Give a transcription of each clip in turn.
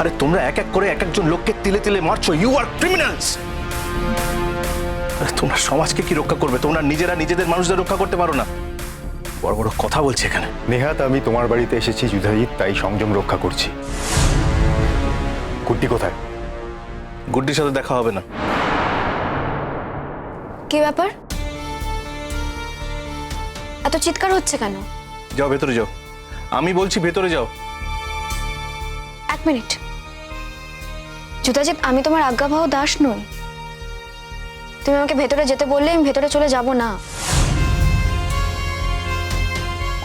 আরে তোমরা এক এক করে এক একজন লোককে তিলে তিলে মারছো। You are criminals. তোমরা সমাজকে কি রক্ষা করবে? তোমরা নিজেরা নিজেদের মানুষদের রক্ষা করতে পারো না। বড় বড় কথা বলছে এখানে। নেহাত আমি তোমার বাড়িতে এসেছি যুধাজিৎ, তাই সংযম রক্ষা করছি। গুড্ডি কোথায়? গুড্ডির সাথে দেখা হবে না। কি ব্যাপার, এত চিৎকার হচ্ছে কেন? যাও ভেতরে যাও, আমি বলছি ভেতরে যাও। এক মিনিট যুধাজিৎ, আমি তোমার আজ্ঞাবহ দাস নই। তুমি আমাকে ভেতরে যেতে বললে আমি ভেতরে চলে যাব না।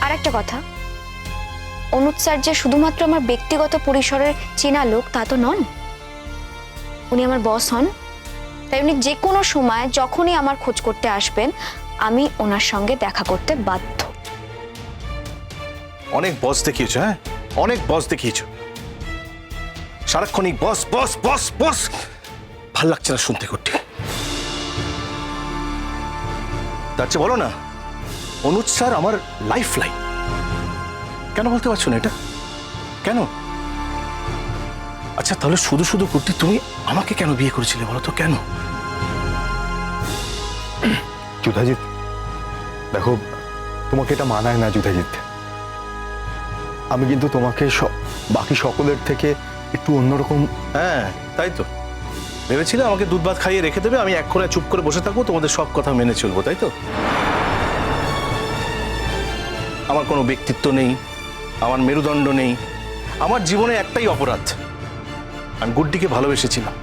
আর একটা কথা, অনুজ স্যার যে শুধুমাত্র আমার ব্যক্তিগত পরিসরের চেনা লোক তা তো নন। উনি আমার বস হন, তাই উনি যে কোনো সময় যখনই আমার খোঁজ করতে আসবেন আমি ওনার সঙ্গে দেখা করতে বাধ্য। অনেক বস দেখিয়েছো, হ্যাঁ অনেক বস দেখিয়েছো। সারাক্ষণই বস বস বস বস, ভাল লাগছে না শুনতে। করতে তার চেয়ে বলো না অনুজ স্যার আমার লাইফ লাইন। কেন বলতে পারছো না এটা? কেন? আচ্ছা তাহলে শুধু শুধু করতে তুমি আমাকে কেন বিয়ে করেছিলে বলো তো? কেন? যুধাজিৎ দেখো, তোমাকে এটা মানায় না যুধাজিৎ। আমি কিন্তু তোমাকে বাকি সকলের থেকে একটু অন্যরকম। হ্যাঁ তাই তো ভেবেছিলে আমাকে দুধ ভাত খাইয়ে রেখে দেবে, আমি এক করে চুপ করে বসে থাকবো, তোমাদের সব কথা মেনে চলবো, তাই তো? আমার কোনো ব্যক্তিত্ব নেই, আমার মেরুদণ্ড নেই, আমার জীবনে একটাই অপরাধ, আমি গুড্ডিকে ভালোবেসেছিলাম,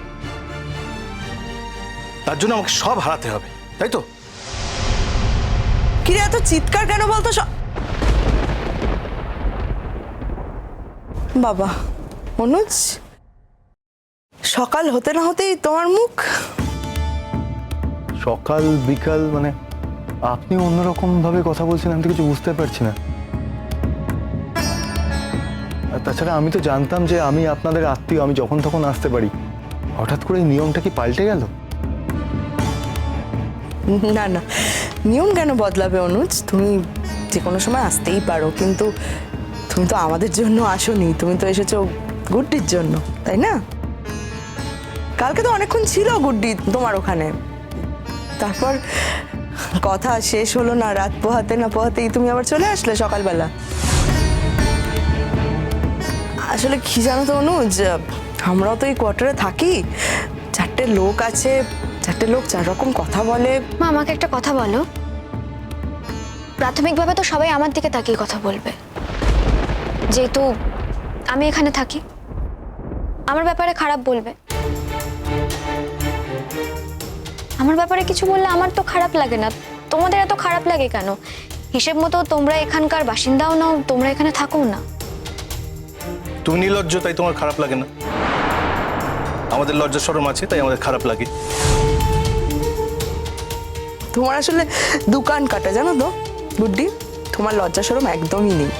তার জন্য আমাকে সব হারাতে হবে, তাই তো? কিরে এত চিৎকার কেন বলতো? বাবা অনুজ, সকাল হতে না হতেই তোমার মুখ। সকাল বিকাল মানে আপনি অন্যরকম ভাবে কথা বলছেন, আমি তো কিছু বুঝতে পারছি না। আর তাছাড়া আমি তো জানতাম যে আমি আপনাদের আত্মীয়, আমি যখন তখন আসতে পারি। হঠাৎ করে এই নিয়মটা কি পাল্টে গেল? না না, নিয়ম কেন বদলাবে অনুজ? তুমি যে কোনো সময় আসতেই পারো, কিন্তু তুমি তো আমাদের জন্য আসোনি, তুমি তো এসেছো গুড্ডির জন্য, তাই না? কালকে তো অনেকক্ষণ ছিল গুড্ডি তোমার ওখানে, তারপর কথা শেষ হলো না, রাত পোহাতে না পোহাতেই তুমি আবার চলে আসলে সকালবেলা। আসলে কি জানো তো অনুজ, আমরাও তো এই কোয়ার্টারে থাকি, চারটে লোক আছে, চারটে লোক চার রকম কথা বলে। মা আমাকে একটা কথা বলো, প্রাথমিকভাবে তো সবাই আমার দিকে তাকিয়ে কথা বলবে, যেহেতু আমি এখানে থাকি। আমার ব্যাপারে খারাপ বলবে, আমার ব্যাপারে কিছু বললে আমার তো খারাপ লাগে না, তোমাদের এত খারাপ লাগে কেন? হিসেব মতো তোমরা এখানকার বাসিন্দাও নাও, তোমরা এখানে থাকো না। তুমি নির্লজ্জ তাই তোমার খারাপ লাগে না, আমাদের লজ্জা শরম আছে তাই আমাদের খারাপ লাগে। তোমার আসলে দোকান কাটা, জানো তো গুড্ডি, তোমার লজ্জা শরম একদমই নেই।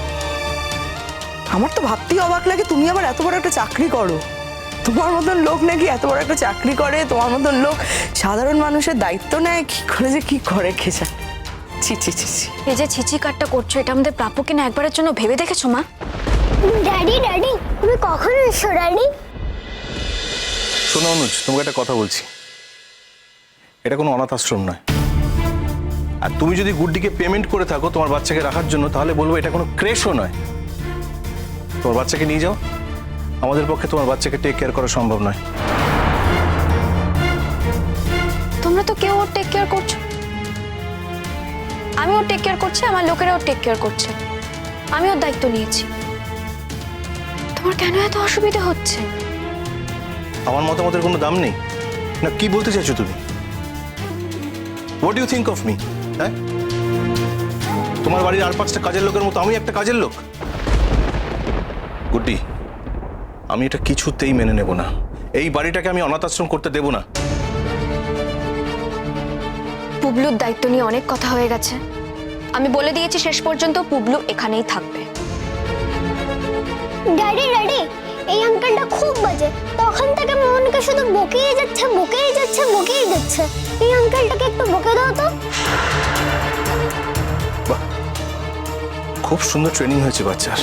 আমার তো ভাবতেই অবাক লাগে তুমি আবার এত বড় একটা চাকরি করো। তোমার মতন লোক নাকি এত বড় একটা চাকরি করে, তোমার মতন লোক সাধারণ মানুষের দায়িত্ব নেয়, কি করে যে কি করে খেসা। ছি ছি ছি ছি। এই যে ছিচি কাটটা করছো, এটা আমাদের প্রাপ্য কিনা একবারের জন্য ভেবে দেখেছো মা? ড্যাডি ড্যাডি তুমি কখন এসছো ড্যাডি? শোনো অনুজ, তোমাকে একটা কথা বলছি, এটা কোনো অনাথ আশ্রম নয়। আর তুমি যদি গুড্ডিকে পেমেন্ট করে থাকো তোমার বাচ্চাকে রাখার জন্য, তাহলে বলবো এটা কোনো ক্রেশও নয়। তোমার বাচ্চাকে নিয়ে যাও, আমাদের পক্ষে তোমার বাচ্চাকে টেক কেয়ার করা সম্ভব নয়। তোমরা তো কেউ ওর টেক কেয়ার করছো, আমি ওর টেক কেয়ার করছি, আমার লোকেরা ওর টেক কেয়ার করছে, আমি ওর দায়িত্ব নিয়েছি। তোমার কেন এত অসুবিধা হচ্ছে? আমার মতামতের কোনো দাম নেই না? কি বলতে চাইছো তুমি? What do you think of me? হ্যাঁ, তোমার বাড়ির আর 5টা কাজের লোকের মতো আমি একটা কাজের লোক? গুড্ডি, আমি এটা কিছুতেই মেনে নেব না। এই বাড়িটাকে আমি অনাথ আশ্রম করতে দেব না। পুবলুর দায়িত্ব নিয়ে অনেক কথা হয়ে গেছে, আমি বলে দিয়েছি শেষ পর্যন্ত পুবলু এখানেই থাকবে। ড্যাডি ড্যাডি এই আঙ্কেলটা খুব বাজে, তখন থেকে মোহনকে শুধু বকেই যাচ্ছে বকেই যাচ্ছে বকেই যাচ্ছে। এই আঙ্কেলটাকে একটু বকে দাও তো। বাহ, খুব সুন্দর ট্রেনিং হয়েছে বাচ্চার।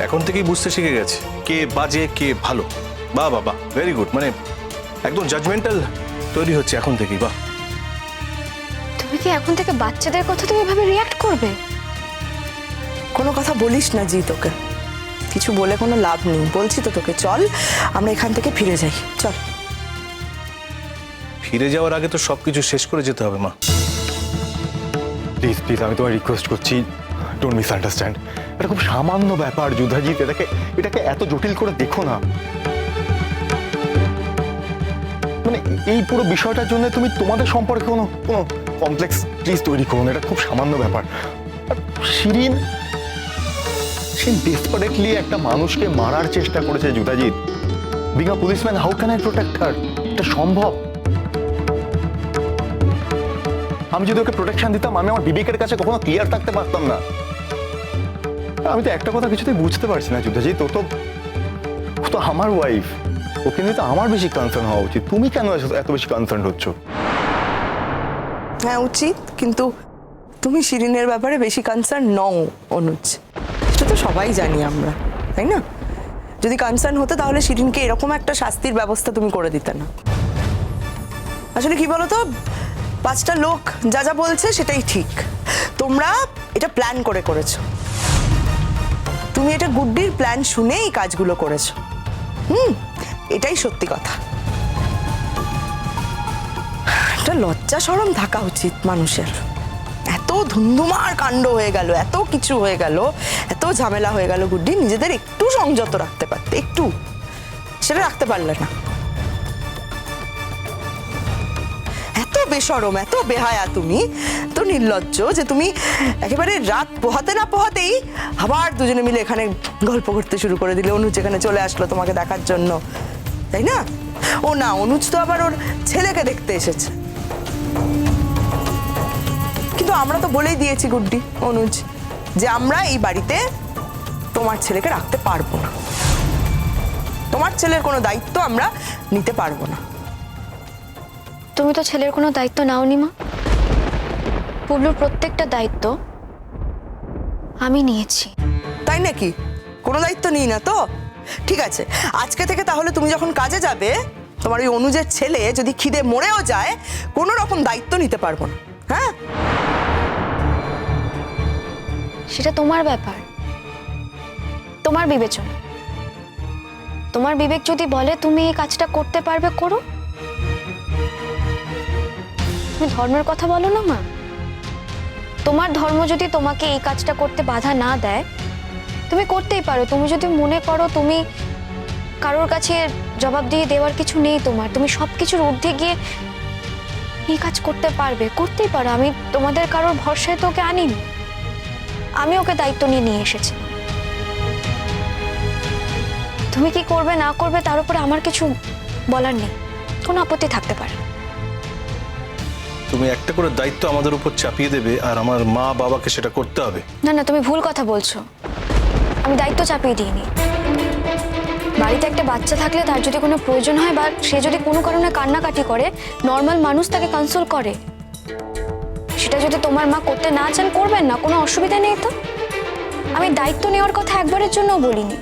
এখন থেকেই বুঝতে শিখে গেছে কে বাজে কে ভালো। বাহ বাহ বাহ, ভেরি গুড। মানে একদম জাজমেন্টাল তৈরি হচ্ছে এখন থেকেই। বাহ। তুমি কি এখন থেকে বাচ্চাদের কথা তুমি এভাবে রিয়াক্ট করবে? কোনো কথা বলিস না জি, তোকে কিছু বলে কোনো লাভ নেই। বলছি তো তোকে, চল আমরা এখান থেকে ফিরে যাই, চল। ফিরে যাওয়ার আগে তো সবকিছু শেষ করে যেতে হবে মা। প্লিজ প্লিজ, আমি তোমায় রিকোয়েস্ট করছি, ডোন্ট মিসআন্ডারস্ট্যান্ড। এটা খুব সামান্য ব্যাপার যুধাজিৎ, এটাকে এত জটিল করে দেখো না। মানে এই পুরো বিষয়টার জন্য তুমি তোমাদের সম্পর্কে কোনো কমপ্লেক্স প্লিজ তৈরি করো না। এটা খুব সামান্য ব্যাপার। আর শিরিন ডেসপারেটলি একটা মানুষকে মারার চেষ্টা করেছে Yudhajit. Being a policeman, how can I protect her? এটা সম্ভব? আমি যদি ওকে প্রোটেকশন দিতাম, আমি আমার বিবেকের কাছে কখনো ক্লিয়ার থাকতে পারতাম না। আমি তো একটা কথা কিছুতেই বুঝতে পারছি না যুধাজিৎ, ও তো আমার ওয়াইফ, ওকে নিয়ে তো আমার বেশি কনসার্ন হওয়া উচিত। তুমি কেন এত বেশি কনসার্ন হচ্ছ? হ্যাঁ উচিত, কিন্তু তুমি শিরিনের ব্যাপারে বেশি কনসার্ন নও অনুজ, এটা তো সবাই জানি আমরা, তাই না? যদি কনসার্ন হতো তাহলে শিরিনকে এরকম একটা শাস্তির ব্যবস্থা তুমি করে দিতে না। আসলে কি বলতো, পাঁচটা লোক যা যা বলছে সেটাই ঠিক। তোমরা এটা প্ল্যান করে করেছো, তুমি এটা গুড্ডির প্ল্যান শুনে এই কাজগুলো করেছো। এটাই সত্যি কথা। একটা লজ্জা শরম থাকা উচিত মানুষের। এত ধুমধুমার কাণ্ড হয়ে গেল, এত কিছু হয়ে গেল, এত ঝামেলা হয়ে গেল, গুড্ডি নিজেদের একটু সংযত রাখতে পারতে, একটু, সেটা রাখতে পারলে না। এত বেশরম, এত বেহায়া তুমি, এত নির্লজ্জ যে তুমি একেবারে রাত পোহাতে না পোহাতেই আবার দুজনে মিলে এখানে গল্প করতে শুরু করে দিলে। অনুজ এখানে চলে আসলো তোমাকে দেখার জন্য, তাই না? ও না, অনুজ তো আবার ওর ছেলেকে দেখতে এসেছে। কিন্তু আমরা তো বলেই দিয়েছি গুড্ডি, অনুজ, যে আমরা এই বাড়িতে তোমার ছেলেকে রাখতে পারবো না। তোমার ছেলের কোনো দায়িত্ব আমরা নিতে পারবো না। তুমি তো ছেলের কোনো দায়িত্ব নাওনি মা। পুবলুর প্রত্যেকটা দায়িত্ব আমি নিয়েছি। তাই নাকি? কোনো দায়িত্ব নিই না তো? ঠিক আছে, আজকে থেকে তাহলে তুমি যখন কাজে যাবে, তোমার ওই অনুজের ছেলে যদি খিদে মরেও যায়, কোনো রকম দায়িত্ব নিতে পারবো না। হ্যাঁ, সেটা তোমার ব্যাপার, তোমার বিবেচনা। তোমার বিবেক যদি বলে তুমি এই কাজটা করতে পারবে, করো। তুমি ধর্মের কথা বলো না মা। তোমার ধর্ম যদি তোমাকে এই কাজটা করতে বাধা না দেয়, তুমি করতেই পারো। তুমি যদি মনে করো তুমি কারোর কাছে জবাব দিয়ে দেওয়ার কিছু নেই তোমার, তুমি সবকিছুর ঊর্ধ্বে গিয়ে এই কাজ করতে পারবে, করতেই পারো। আমি তোমাদের কারোর ভরসায় তো ওকে আনিনি, আমি ওকে দায়িত্ব নিয়ে নিয়ে এসেছি। তুমি কি করবে না করবে তার উপরে আমার কিছু বলার নেই, কোনো আপত্তি থাকতে পারে। তুমি একটা করে দায়িত্ব আমাদের উপর চাপিয়ে দেবে আর আমার মা বাবাকে সেটা করতে হবে। না না, তুমি ভুল কথা বলছো। আমি দায়িত্ব চাপিয়ে দিইনি। বাড়িতে একটা বাচ্চা থাকলে তার যদি কোনো প্রয়োজন হয় বা সে যদি কোনো কারণে কান্নাকাটি করে, নর্মাল মানুষ তাকে কনসোল করে। সেটা যদি তোমার মা করতে না চান, করবেন না, কোনো অসুবিধা নেই তো। আমি দায়িত্ব নেওয়ার কথা একবারের জন্য বলিনি।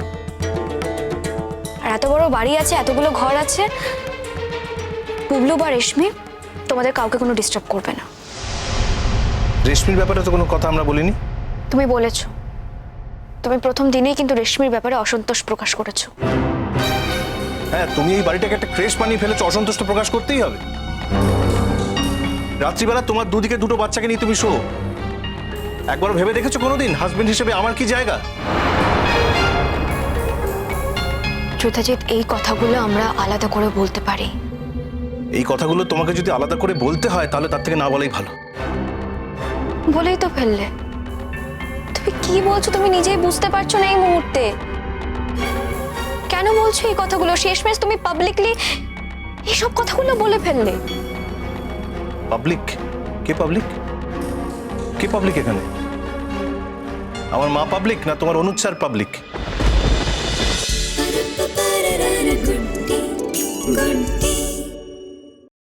আর এত বড় বাড়ি আছে, এতগুলো ঘর আছে, পুবলু বা রেশমি তোমাদের কাউকে কোনো ডিস্টার্ব করবে না। রেশমির ব্যাপারে তো কোনো কথা আমরা বলিনি। তুমি বলেছো, তুমি প্রথম দিনেই কিন্তু রেশমির ব্যাপারে অসন্তোষ প্রকাশ করেছো। হ্যাঁ, তুমি এই বাড়িটাকে একটা ক্রেশ বানিয়ে ফেলেছো, অসন্তুষ্ট প্রকাশ করতেই হবে। রাত্রিবেলা তোমার দুদিকে দুটো বাচ্চাকে নিয়ে তুমি শো, একবার ভেবে দেখেছো কোনোদিন হাজবেন্ড হিসেবে আমার কি জায়গা? যুধাজিৎ, এই কথাগুলো আমরা আলাদা করে বলতে পারি। এই কথাগুলো তোমাকে যদি আলাদা করে বলতে হয় তাহলে তার থেকে না বলাই ভালো। বলেই তো ফেললে। তুমি কি বলছো তুমি নিজেই বুঝতে পারছো না এই মুহূর্তে। কেন বলছো এই কথাগুলো? শেষমেশ তুমি পাবলিকলি এইসব কথাগুলো বলে ফেললে। পাবলিক? কে পাবলিক? কে পাবলিক এখানে? আমার মা পাবলিক না তোমার অনুজ স্যার পাবলিক? গুড্ডি